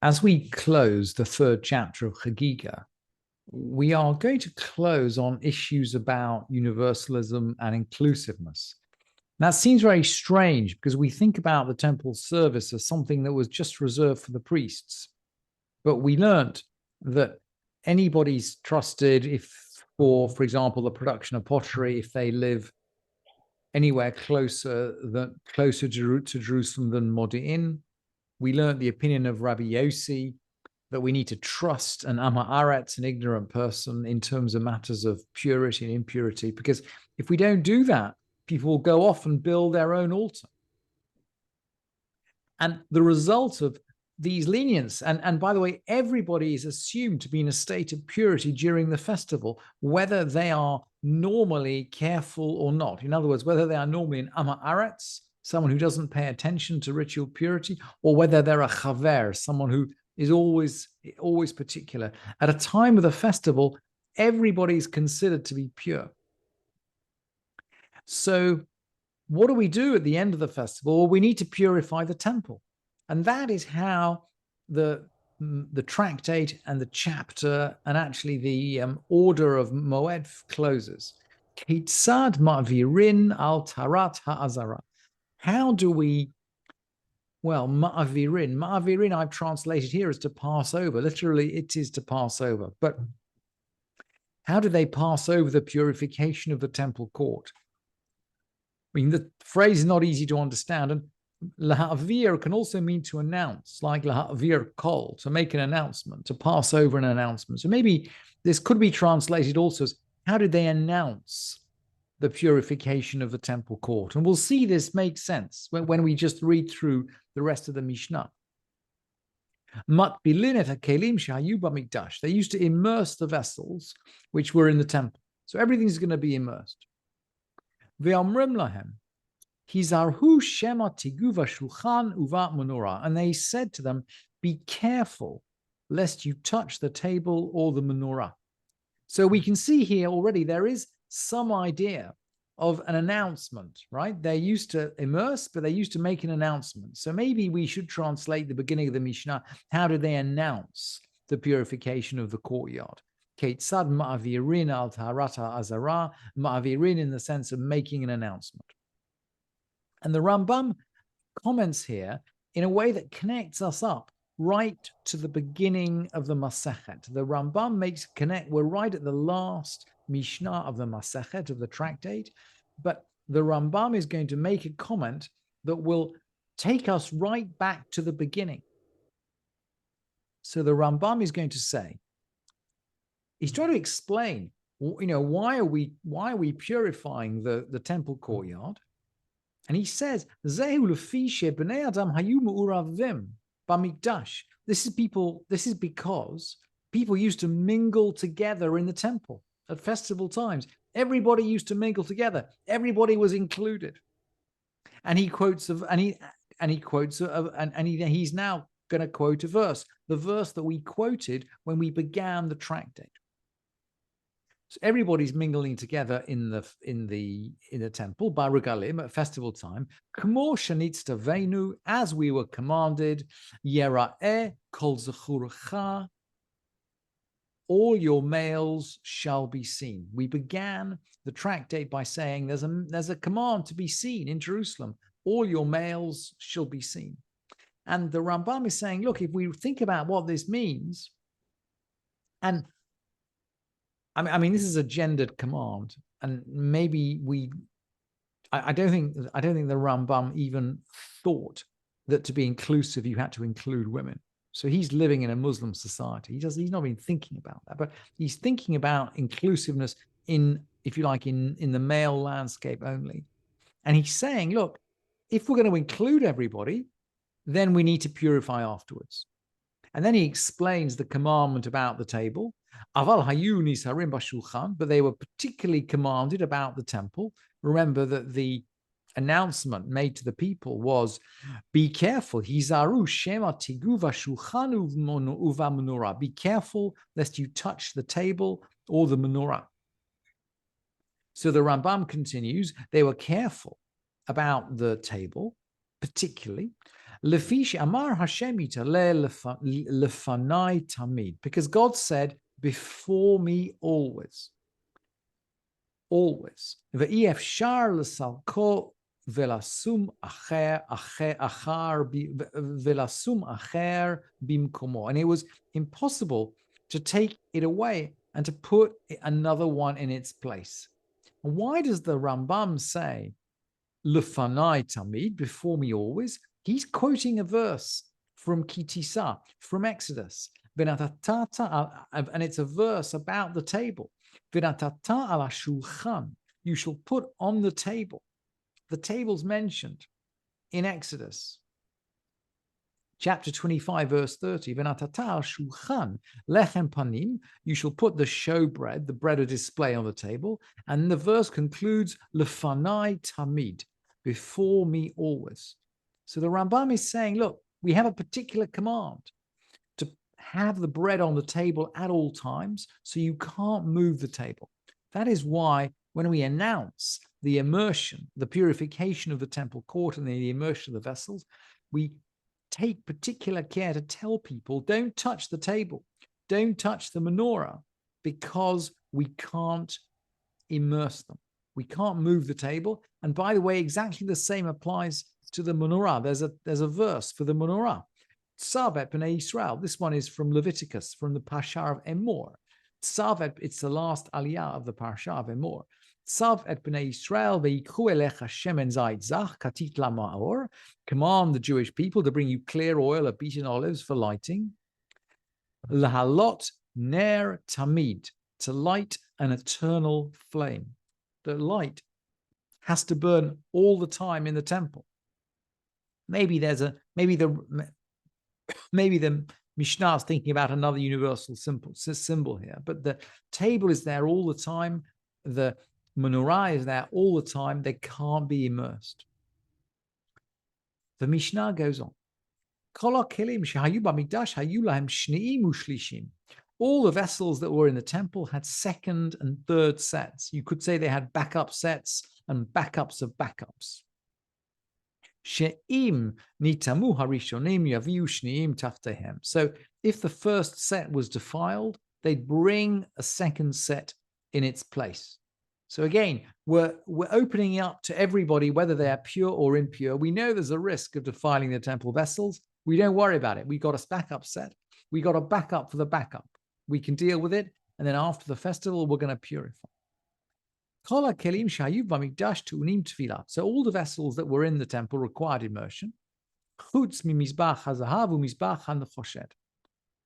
As we close the third chapter of Hagigah, we are going to close on issues about universalism and inclusiveness. That seems very strange because we think about the temple service as something that was just reserved for the priests. But we learned that anybody's trusted if, for example, the production of pottery, if they live anywhere closer to Jerusalem than Modi'in. We learned the opinion of Rabbi Yossi that we need to trust an Amaretz, an ignorant person, in terms of matters of purity and impurity, because if we don't do that, people will go off and build their own altar. And the result of these lenience, and by the way, everybody is assumed to be in a state of purity during the festival, whether they are normally careful or not. In other words, whether they are normally an Amaretz, someone who doesn't pay attention to ritual purity, or whether they're a chaver, someone who is always particular. At a time of the festival, everybody is considered to be pure. So what do we do at the end of the festival? Well, we need to purify the temple. And that is how the tractate and the chapter and actually the order of Moed closes. Kitzad ma'virin al tarat ha'azara. How do we, well, ma'avirin I've translated here as to pass over. Literally, it is to pass over. But how do they pass over the purification of the temple court? I mean, the phrase is not easy to understand. And laha'avir can also mean to announce, like laha'avir kol, to make an announcement, to pass over an announcement. So maybe this could be translated also as, how did they announce the purification of the temple court? And we'll see this makes sense when we just read through the rest of the Mishnah. They used to immerse the vessels which were in the temple. So everything's going to be immersed. And they said to them, be careful lest you touch the table or the menorah. So we can see here already there is some idea of an announcement, right? They used to immerse, but they used to make an announcement. So maybe we should translate the beginning of the Mishnah. How did they announce the purification of the courtyard? Keitzad ma'avirin al taharata azara, ma'avirin in the sense of making an announcement. And the Rambam comments here in a way that connects us up right to the beginning of the Masechet. The Rambam makes connect, we're right at the last Mishnah of the Masechet, of the tractate, but the Rambam is going to make a comment that will take us right back to the beginning. So the Rambam is going to say, he's trying to explain, why are we purifying the temple courtyard? And he says, this is because people used to mingle together in the temple at festival times. Everybody used to mingle together. Everybody was included. And he's now going to quote a verse, the verse that we quoted when we began the tractate. So everybody's mingling together in the temple, Barugalim, at festival time. K'mo shenitztavenu, as we were commanded, Yera'eh kol zechurcha, all your males shall be seen. We began the tractate by saying there's a command to be seen in Jerusalem. All your males shall be seen. And the Rambam is saying, look, if we think about what this means, and I mean, this is a gendered command, and maybe I don't think the Rambam even thought that to be inclusive, you had to include women. So he's living in a Muslim society. He's not even thinking about that, but he's thinking about inclusiveness in, if you like, in the male landscape only. And he's saying, look, if we're going to include everybody, then we need to purify afterwards. And then he explains the commandment about the table. Aval hayu nisarim bashulchan, but they were particularly commanded about the temple. Remember that the announcement made to the people was, be careful, hizaru shema tigu vashulchan uva menorah. Be careful lest you touch the table or the menorah. So the Rambam continues, they were careful about the table, particularly, Lefish Amar Hashem lefanai tamid, because God said, before me always. Always. Ve'efshar lesalko velasum acher bimkomo. And it was impossible to take it away and to put another one in its place. And why does the Rambam say, Lefanai tamid, before me always? He's quoting a verse from Kitisa, from Exodus. And it's a verse about the table. You shall put on the table. The table's mentioned in Exodus. Chapter 25, verse 30. Lechem panim, you shall put the showbread, the bread of display, on the table. And the verse concludes, Lefanai tamid, before me always. So the Rambam is saying, look, we have a particular command to have the bread on the table at all times, so you can't move the table. That is why when we announce the immersion, the purification of the temple court and the immersion of the vessels, we take particular care to tell people, don't touch the table, don't touch the menorah, because we can't immerse them. We can't move the table. And by the way, exactly the same applies to the menorah. There's a verse for the menorah. Tzavet b'nei Yisrael. This one is from Leviticus, from the Parsha of Emor. Tzavet, it's the last aliyah of the Parsha of Emor. Tzavet b'nei Yisrael ve'yikhu elecha shemen zayit zach katit lama'or. Command the Jewish people to bring you clear oil of beaten olives for lighting. Lahalot ner tamid, to light an eternal flame. The light has to burn all the time in the temple. Maybe the Mishnah is thinking about another universal symbol here, but the table is there all the time. The menorah is there all the time. They can't be immersed. The Mishnah goes on. All the vessels that were in the temple had second and third sets. You could say they had backup sets and backups of backups. She'im nitamu harishonim yaviu shneim taftehem. So if the first set was defiled, they'd bring a second set in its place. So again, we're opening up to everybody, whether they are pure or impure. We know there's a risk of defiling the temple vessels. We don't worry about it. We got a backup set. We got a backup for the backup. We can deal with it. And then after the festival, we're going to purify. So all the vessels that were in the temple required immersion.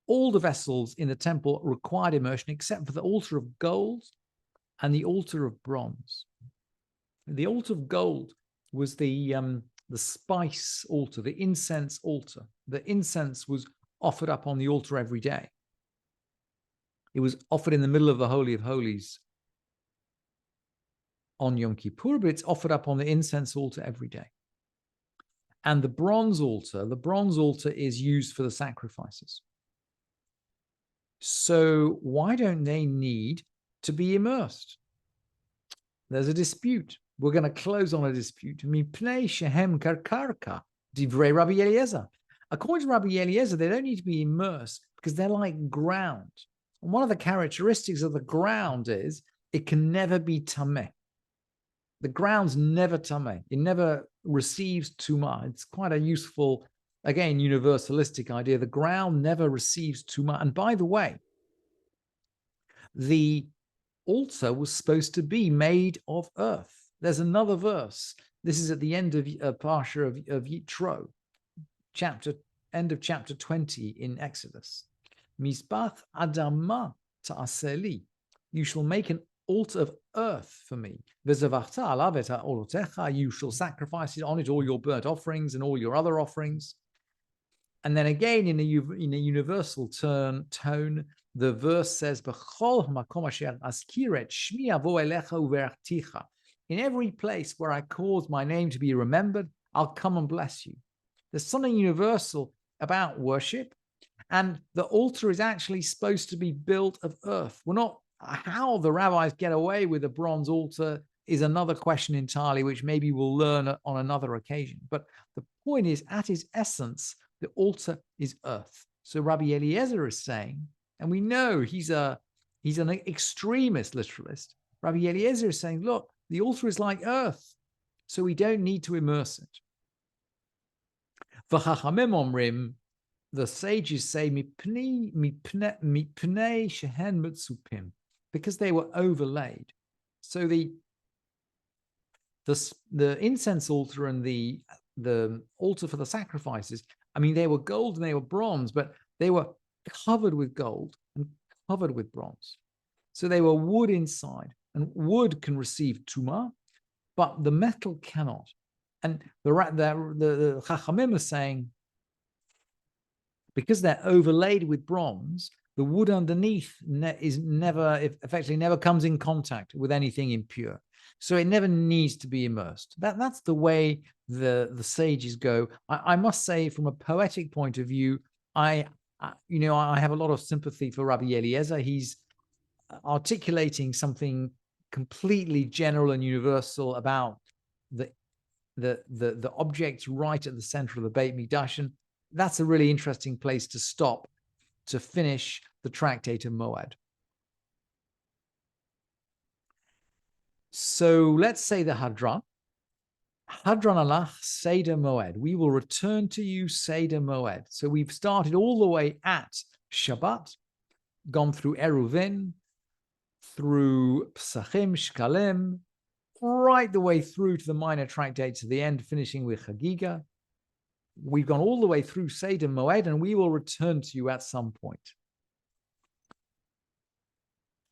All the vessels in the temple required immersion except for the altar of gold and the altar of bronze. The altar of gold was the spice altar, the incense altar. The incense was offered up on the altar every day. It was offered in the middle of the Holy of Holies on Yom Kippur, but it's offered up on the incense altar every day. And the bronze altar is used for the sacrifices. So why don't they need to be immersed? There's a dispute. We're going to close on a dispute. Mipnei shehem karkarka, divrei Rabbi Eliezer. According to Rabbi Eliezer, they don't need to be immersed because they're like ground. And one of the characteristics of the ground is it can never be tameh. The ground's never tameh. It never receives tumah. It's quite a useful, again, universalistic idea. The ground never receives tumah. And by the way, the altar was supposed to be made of earth. There's another verse. This is at the end of Parsha of Yitro, end of chapter 20 in Exodus. Mizbach adama ta'aseli. You shall make an altar of earth for me. You shall sacrifice it on it, all your burnt offerings and all your other offerings. And then again, in a universal tone, the verse says, in every place where I cause my name to be remembered, I'll come and bless you. There's something universal about worship, and the altar is actually supposed to be built of earth. We're not how the rabbis get away with a bronze altar is another question entirely, which maybe we'll learn on another occasion. But the point is, at its essence, the altar is earth. So Rabbi Eliezer is saying, and we know he's an extremist literalist. Rabbi Eliezer is saying, look, the altar is like earth, so we don't need to immerse it. V'chachamim omrim, the sages say, mipnei shehen mitzupim, because they were overlaid. So the incense altar and the altar for the sacrifices, I mean, they were gold and they were bronze, but they were covered with gold and covered with bronze. So they were wood inside, and wood can receive tumah, but the metal cannot. And the Chachamim are saying, because they're overlaid with bronze, the wood underneath effectively never comes in contact with anything impure. So it never needs to be immersed. That's the way the sages go. I must say, from a poetic point of view, I have a lot of sympathy for Rabbi Eliezer. He's articulating something completely general and universal about the object right at the center of the Beit Mikdash, and that's a really interesting place to stop to finish the tractate of Moed. So let's say the Hadran alach Seder Moed. We will return to you Seder Moed. So we've started all the way at Shabbat, gone through Eruvin, through Psachim, Shkalim, right the way through to the minor tractates at the end, finishing with Hagigah. We've gone all the way through Seder Moed, and we will return to you at some point.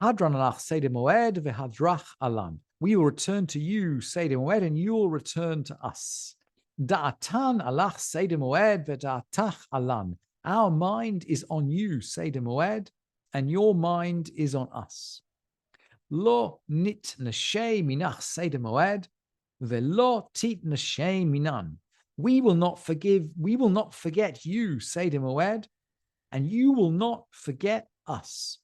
Hadran alach Seder Moed v'hadrach alan. We will return to you, Seder Moed, and you will return to us. Da'atan alach Seder Moed v'da'atach alan. Our mind is on you, Seder Moed, and your mind is on us. Lo nit nashay minach Seder Moed ve'lo tit nashay minan. We will not forget you, Seder Moed, and you will not forget us.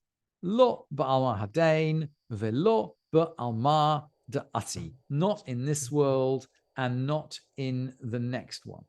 Lo ba'alma hadain ve'lo ba'alma da'ati. Not in this world and not in the next one.